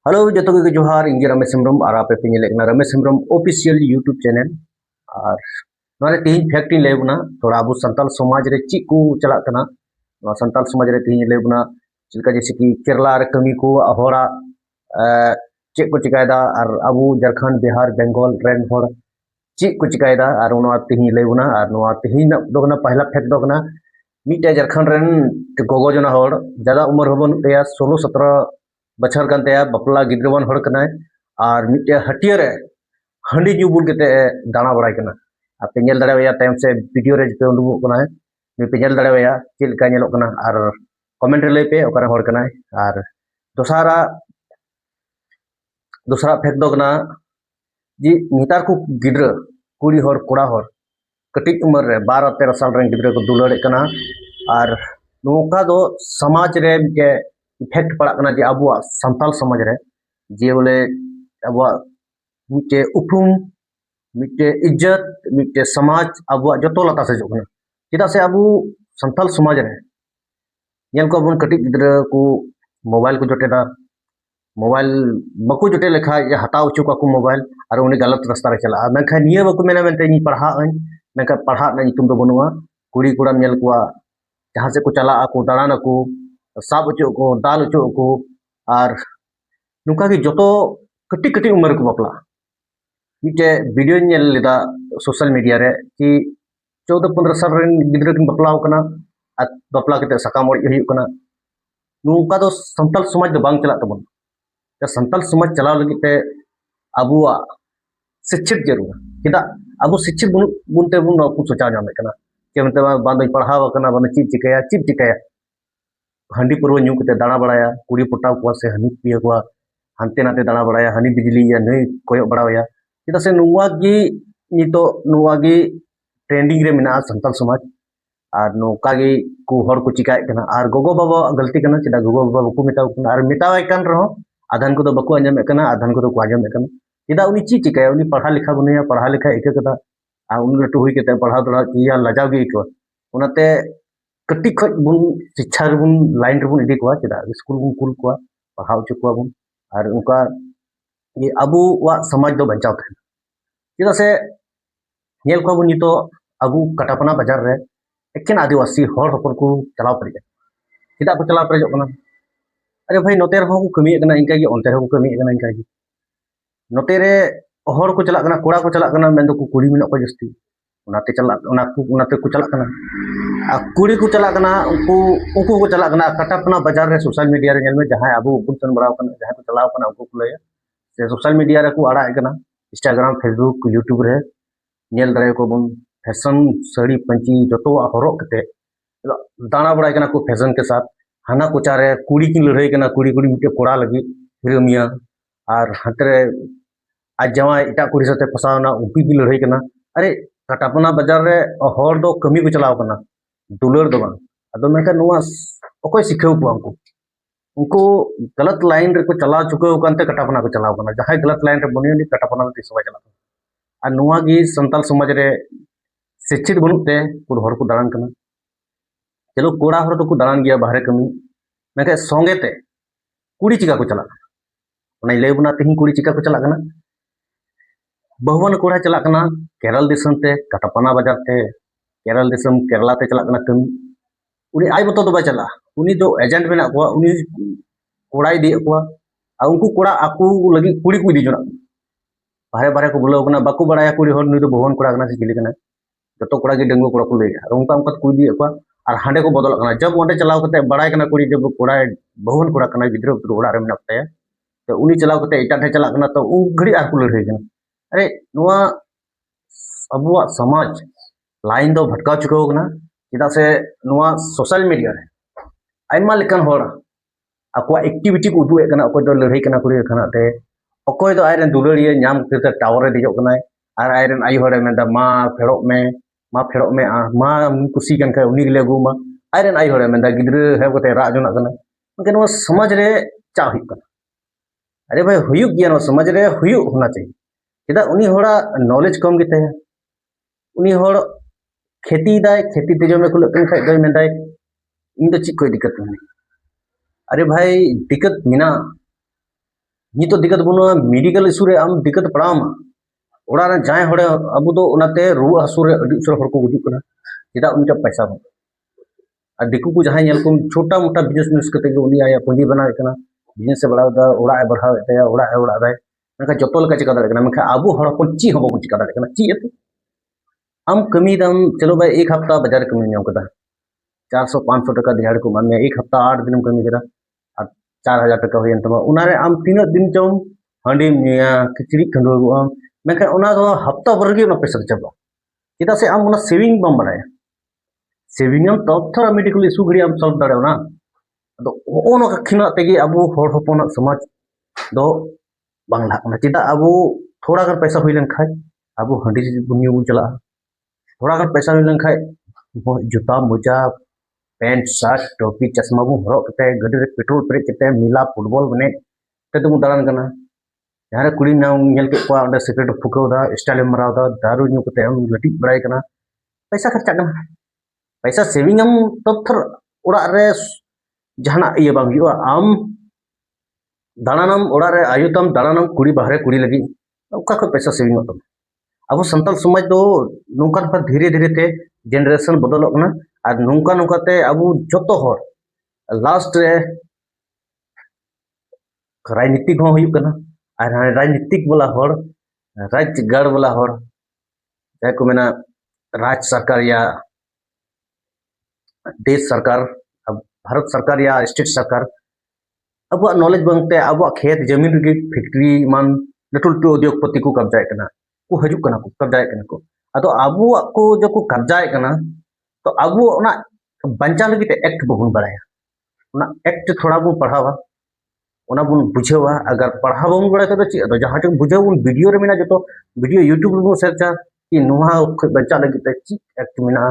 hello जो तो जोहार इंगे रमेश हेम्ब्रम और आपे पे लेकना Ramesh Hembram official YouTube channel और नोरे तीन फैक्ट इन लेबना थोड़ा अबो संताल समाज रे ची को चला कना नोआ संताल समाज रे तीन लेबना चिलका जैसे कि केरला रे कमी को होरा ची को चिकायदा और अबो झारखंड बिहार बंगाल रेन होर ची को चिकायदा और नोआ तीन लेबना और नोआ तीन दोगना पहला फैक्ट दोगना मिटे झारखंड रेन गोगो जना होर ज्यादा उम्र होबन तेया 16-17 बछर कान तेया बपला गिद्रवान होड़ कनाय और मिटे हटिया रे हंडी ᱧᱩ बुल केते दाना बड़ाय कना आपे नेल दाड़ेया टाइम से वीडियो रे पे उडुगो कना नि पे नेल दाड़ेया चेल का नेलो कना और कमेंट रे लay पे ओकरा होड़ कनाय और दोसारा दोसरा फेक दो कना जी नितार को गिद्र कुड़ी होड़ कोड़ा होड़ कटिक उम्र रे 12-13 साल रे गिद्र को दुलड़े कना और नोका दो समाज रे के इफेक्ट पड़ा कना जे अबुआ संताल समाज रे जे बोले अबुआ मिटे उपरुम मिटे इज्जत मिटे समाज अबुआ जतो लता से जोगना चिदा से अबु संताल समाज रे नेल को बन कटिक गिद्र को मोबाइल को जोटेदा मोबाइल बको जोटे लेखा ये हटाव चुका को मोबाइल और उन्हें गलत रास्ता रे चला मेखा निये बको मेना मेनते नी पढ़ा अन मेखा पढ़ा ना नितुम दो बनुआ कुड़ी कुड़ा नेल कुआ जहां से को चला को दाड़ान को साब उचो को दाल उचो को और नुका की जोतो कटी कटी उम्र को बपला मिटे वीडियो नेल लेदा सोशल मीडिया रे कि 14-15 साल रेन गिद्र किन बपला कना बपला केते सकाम ओड़ी हुई कना नुका दो संताल समाज दो बांग चला तबन संताल समाज चलाव लगी ते अबुआ शिक्षित जरूर चेदा अब शिक्षित बुनते बुन सोचा नामे कना के मतलब बांध पढ़ाव कना बांध चीज चिकाया हंडी पुरव ᱧᱩ कते दाड़ा बड़ाया कुड़ी पटाव को से हनी पिया को हानते नाते दाड़ा बड़ाया हनी बिजली या नई कोयो बड़ाया चेदा से नुवा गी नितो नुवा गी ट्रेंडिंग रे मिना संताल समाज और नौका गी को हर को चिकाय कना और गोगो बाबा गलती कना चेदा गोगो बाबा को मिताव कना और मिताव कन रहो आधान को बको आंजमे कना आधान को आंजमे कना चेदा उनी ची चिकाय उनी पढ़ा लिखा बनुया पढ़ा लिखा इके कदा आ उन लटू हुई केते पढ़ा दड़ा किया लजाव गी को उनाते कटी खज बुन शिक्षा रे बुन लाइन रे बुन इदी को चेदा स्कूल बुन कुल को पढ़ाव चुकवा बुन और उनका ये अबु वा समाज दो बचाव थे चेदा से नेल को बुन नितो अबु कटापना बाजार रे एकेन आदिवासी हर हपन को चलाव पड़े चेदा को चलाव पड़े कना अरे भाई नोते रे को कमी कना इनका की ओनते रे को कमी कना इनका की नोते रे हर को चला कना कोड़ा को चला कना मेन दो को कुड़ी मिना को जस्ती उनाते चला उनाते को चला कना कुड़ी को चला कना उनको को चला कना कटापना बाजार रे सोशल मीडिया रे नेल में जहां अबु उपुन सन बड़ाव कना जहां को चलाव कना उनको को लय से सोशल मीडिया रे को आड़ा कना इंस्टाग्राम फेसबुक यूट्यूब रे नेल दरे को बन फैशन साड़ी पंची जतो हरो कते दाना बड़ाय कना को फैशन के साथ हाना कोचारे कुड़ी की लड़ाई कना कुड़ी कुड़ी मिटे कोड़ा लगी हिरमिया और हतरे आज जमा इटा कुड़ी साथे फसावना उनकी की लड़ाई कना अरे कटापना बाजार रे हर दो कमी को चलाव कना दुलर दो बांग अदो मेका नुआ ओकोय सिखाव को उनको गलत लाइन रे को चला चुके कानते कटापना को चलाव कना जहां गलत लाइन रे बनियो नि कटापना रे तिसवा चला और नुआ गी संताल समाज रे शिक्षित बनुते को हर को दाड़ान कना चलो कोड़ा हर तो को दाड़ान गया बाहरे कमी मेके संगे ते कुड़ी चिका को चला उना लय बना तिहिं कुड़ी चिका को चला कना बहुवन कोड़ा चला कना केरल दिसम ते कटापना बाजार ते केरल दिसम केरला ते चला कना कमी उनी आई मतो दो बा चला उनी जो एजेंट मेना को उनी कोड़ा दे को आ उनको कोड़ा आकू लगी कुड़ी को दी जोना बाहरे बाहरे को बुलाव कना बाकू बड़ाया कुड़ी हर नुई दो बहुवन कोड़ा कना से चिली कना जतो कोड़ा की डंगो कोड़ा को ले और उनका उनका कुड़ी दी को और हांडे को बदल कना जब ओंडे चलाव कते बड़ाय कना कुड़ी जब कोड़ा बहुवन कोड़ा कना गिद्रो ओड़ा रे मेना ताया तो उनी चलाव कते इटा ठे चला कना तो उ घड़ी आर को लड़ाई कना अरे नुआ अबुआ समाज लाइन दो भटकाव चुकाव कना चेदा से नुआ सोशल मीडिया रे आइमा लेकन होड़ आको एक्टिविटी को उदुए कना अकोय दो लड़ाई कना कुड़ी कना ते अकोय दो आयरन दुलड़िए नाम करते टावर रे दिजो कना और आयरन आई होड़े मेंदा मा फेड़ो में मा कुसी कन का उनी ले गुमा आयरन आई होड़े मेंदा गिद्र है कते रा जोना कना उनके नुआ समाज रे चा हुई कना अरे भाई हुयुक गिया नुआ समाज रे हुयुक होना चाहिए चेदा उनी होड़ा नॉलेज कम गे ताया उनी होड़ खेती दाय खेती ते जमे कुल कन खाय दय मेंदाय इन दो चिक कोई दिक्कत नहीं अरे भाई दिक्कत मिना नित दिक्कत बनुआ मेडिकल इशू रे आम दिक्कत पड़ामा ओड़ा रे जाय हड़े अबु दो ओनाते रुआ हसु रे अडी उसर हर को गुजुक कना चेदा उनका पैसा बन और दिकु को जहां को छोटा मोटा बिजनेस करते उनी आया पूंजी बनाए कना बिजनेस से बढ़ादा ओड़ा बढ़ाव एतया ओड़ा दाय मेखा जतो लका चिका दाड़े कना मेखा अबु हड़ को ची हबो चिका दाड़े कना ची एते आम कमी दाम चलो भाई एक हफ्ता बाजार कमी नाम कदा 400-500 टका दिहाड़ को मान एक हफ्ता 8 दिन कमी करा और 4000 टका हुई तमा उनारे आम 3 दिन चम हांडी मिया खिचड़ी खंडो आम मेखा उना दो हफ्ता भर के पैसा चबा चेदा से आम उना सेविंग बम बनाया सेविंग आम तब थोड़ा मेडिकल इशू घड़ी आम सॉल्व दाड़े ना तो ओनो खिना तेगे अबो हर हपन समाज दो बांग लाकना चेदा अबो थोड़ा अगर पैसा हुई लन खाय अबो हांडी बुनियो चला थोड़ा अगर पैसा हुई लन खाय जूता मोजा पैंट शर्ट टोपी चश्मा बो हरक कते गड्डी रे पेट्रोल पेरे कते मिला फुटबॉल बने ते तुम दाड़ान कना जहां रे कुड़ी नाम नेल के को अंडे सिगरेट फुकावदा स्टाइल मरावदा दारू न्यू कते हम लटी बड़ाय कना पैसा खर्चा कना पैसा सेविंग हम तब थर ओड़ा रे जहाना ये बांग हुआ आम दाड़ानम ओड़ा रे आयुतम दाड़ानम कुड़ी बाहरे कुड़ी लगी ओका को पैसा सेविंग होतम अब संताल समाज दो नौका पर धीरे धीरे ते जनरेशन बदलक ना और नौका नौका ते अब जतो हर लास्ट रे राजनीतिक हो हुई कना और राजनीतिक वाला हर राजगढ़ वाला हर जाय को मेना राज सरकार या देश सरकार अब भारत सरकार या स्टेट सरकार अब नॉलेज बनते अब खेत जमीन रे फैक्ट्री मान लटू लटू उद्योगपति को कब्जाए कना को हजू कना को कब्जाए कना को अदो अबू को जो को कब्जाए कना तो अबू ना बंचा लगी एक्ट बबुन बढ़ाया ना एक्ट थोड़ा बो पढ़ावा ओना बुन बुझेवा अगर पढ़ा बबुन बढ़ाए तो ची अदो जहां तक बुझे उन वीडियो रे मेना जो तो वीडियो यूट्यूब रे बो सर्चा कि नुहा बंचा लगी ते ची एक्ट मेना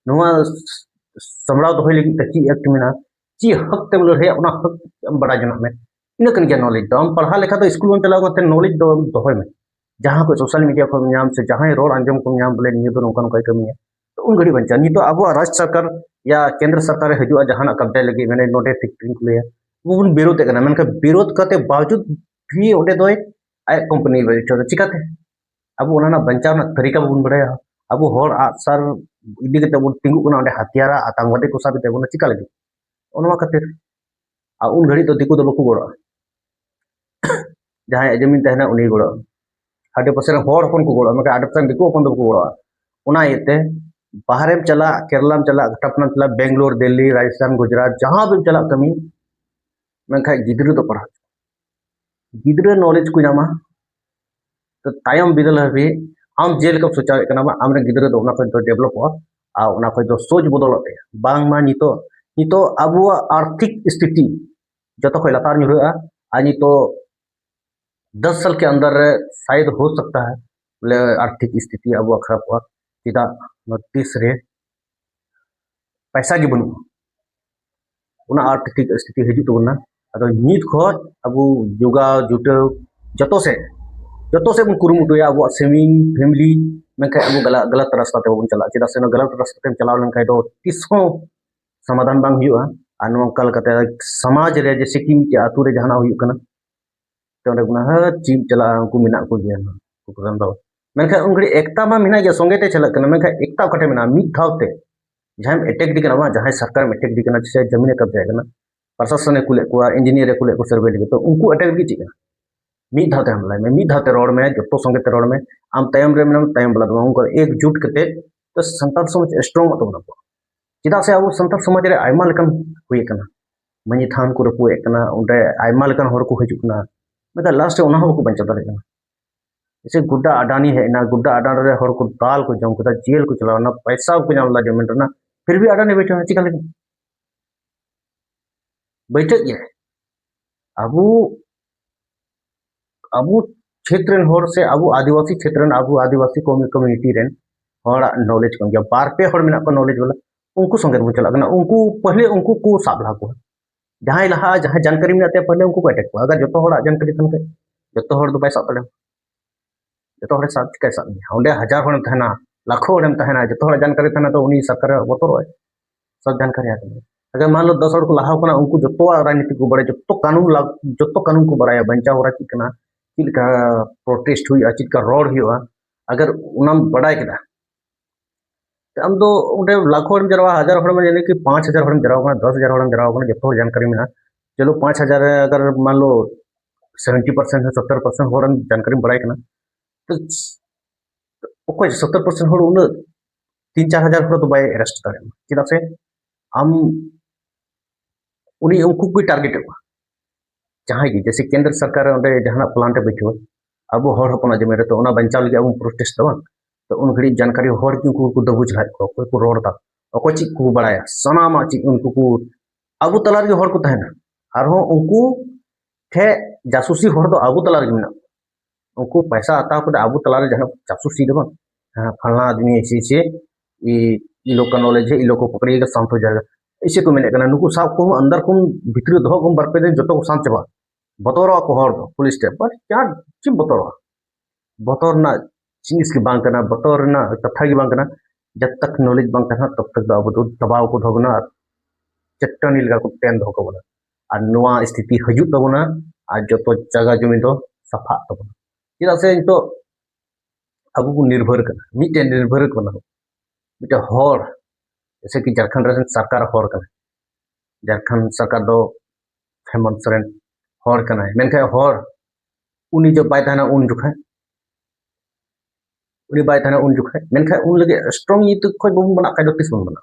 नुहा समराव दोहई लगी ते ची एक्ट मेना ची हक ते बोले है ओना हक बड़ा जना में इन कन के नॉलेज दो हम पढ़ा लेखा तो स्कूल में चला गते नॉलेज दो दोहई में जहां को सोशल मीडिया को नाम से जहां रोड अंजम को नाम बोले निये तो नौका नौका कमी है तो उन घड़ी बंचा नहीं तो अब राज्य सरकार या केंद्र सरकार हजुआ जहां कब्जा लगी मैंने नोटे फैक्ट्री को ले वो उन विरोध करना मैंने विरोध करते बावजूद भी ओडे दोय आय कंपनी बैठो चिकाते अब ओना बंचाव ना तरीका बन बड़ाया अब हर सर इदी के तब तिंगु कोना ओडे हथियारा आतंकवादी को साबित है चिका लगी ओनवा खातिर आ उन घड़ी तो दिकु दो बको गोड़ा जहां जमीन तहना उनी गोड़ा हाटे पसरे हर हपन को गोड़ा मके आडपसन दिकु हपन दो गोड़ा ओना येते बाहर में चला केरला में चला टपना चला बेंगलोर दिल्ली राजस्थान गुजरात जहां भी चला कमी मेखा गिद्र तो पढ़ा गिद्र नॉलेज को नामा तो तायम बिदल हबी आम जेल कब सोचा कना आम रे गिद्र तो ओना को डेवलप आ ओना को तो सोच बदलते बांग मा नितो नितो अब आर्थिक स्थिति जो तो लगातार नुरा आ नितो 10 साल के अंदर शायद हो सकता है बोले आर्थिक स्थिति अब खराब हुआ सीधा नोटिस रे पैसा की बनू उना आर्थिक स्थिति हजू तो ना अगर नीत खोज अब जुगा जुटे जतो से बन कुरुमुटुया अब सेविंग फैमिली मेखा अब गलत रास्ता ते बन चला चेदा से गलत रास्ता ते चलाव लेन तो तिसो समाधान बांग हुआ आ नोंका लकते समाज रे जैसे कि मिटे आतु रे जहाना हुई कना तो ओंडे गुना ह चीम चला को मिना को गया को करन दो मेनखा उनगड़ी एकता मा मिना जे संगे ते चला कना मेनखा एकता कटे मिना मित धावते जहां एटेक दी कना जहां सरकार में एटेक दी कना से जमीन कब्जा कना प्रशासन कुले को इंजीनियर कुले को सर्वे लगे तो उनको अटैक की चिका मिद धाते हमला में मिद धाते रोड में जतो संगे ते रोड में आम तयम रे में तयम बला दो उनको एकजुट करते तो संताल समाज स्ट्रांग तो बना चिदा से अब संताल समाज रे आयमा लकन हुई कना मनी थान को रपुए कना उंडे आयमा लकन हर को हजू कना मेदा लास्ट ओना हो को बंचा दरे कना जैसे गुड्डा अडानी है ना गुड्डा अडानी रे हर को दाल को जम को जेल को चलाना पैसा को नाम ला जमीन ना फिर भी अडानी बैठे चिका लगे बैठक ये अबू अबू क्षेत्र हर से अबू आदिवासी क्षेत्र अबू आदिवासी कम्युनिटी रेन हर नॉलेज को गया बार पे हर मिना को नॉलेज वाला उनको संगे बन चला उनको पहले उनको को साब ला को जहां लहा जहां जानकारी मिलते पहले उनको अटैक को अगर जो हर जानकारी तन के जो हर दो पैसा तले जो हर साथ कैसा ओंडे हजार हर तहना लाखों हर तहना जो हर जानकारी तहना तो उनी सरकार बतोर सब जानकारी आ अगर मान लो 10 हड़ को लहाव कना उनको जो राजनीति को बड़े जो कानून को बड़ा बंचा हो रहा चिका प्रोटेस्ट हुई चिका रोड हुआ अगर उनाम बड़ा के आम दो लाखों हड़ जरा हजार हड़ में कि 5,000 हड़ जरा 10,000 हड़ जरा जो जानकारी में चलो 5,000 अगर मान लो 70% 70% हड़ जानकारी बड़ा तो 70% हड़ उन 3-4 हजार हड़ तो बै अरेस्ट दाड़ा चेदा से आम उनको कोई टारगेट जहाँ की जैसे केंद्र सरकार जहाँ प्लांट बैठो अब हड़ हपना जमी तो बचा लगे अब प्रोटेस्ट दबा तो उन घड़ी जानकारी हड़ की उनको दबुझ लाइक को रोड़ा अको चीज को बड़ा सामान चीज उनको अब तला हड़ को तहना उनको ठे जासूसी हड़ तो अब तला उनको पैसा आता अब तला जहाँ जासूसी दबा हाँ फलना आदमी ऐसे ऐसे ये लोग का नॉलेज है ये लोग को पकड़िएगा शांत हो जाएगा ऐसे को मेने नुकु साब को अंदर को भितर दो को बारपे दिन जो को शांत चाबा बतौर को हड़ पुलिस टे पर क्या चीज बतौर ना जिनिस की बांग करना बतौर ना कथा की बांग करना जब तक नॉलेज बांग करना तब तक अब तो दबाव को धोगना चट्टानी लगा को तेन धो को और नवा स्थिति हजू तबना और जो तो जगह जमी तो सफा तबना चेदा से तो अब को निर्भर करना मिटे निर्भर करना मिटे हड़ जैसे कि झारखंड रे सरकार हड़ करना झारखंड सरकार दो हेमंत सोरेन हड़ करना मेनखा हड़ उनी जो बाय तहना उन जुखा उनी बाय तहना उन जुखा मेनखा उन लगे स्ट्रांग ये तो खोज बबन बना खाय दो तिस बन बना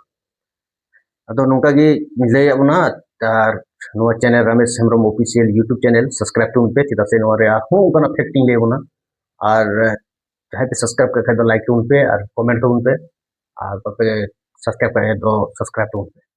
अदो नोका गे लay abuna तार नोवा channel Ramesh Hembram official YouTube channel subscribe टू पे चिदा से नोवा रे हो उनका फैक्टिंग ले बना और चाहे पे सब्सक्राइब कर खाय दो लाइक उन पे और कमेंट उन पे और सब्सक्राइब कर दो सब्सक्राइब उन पे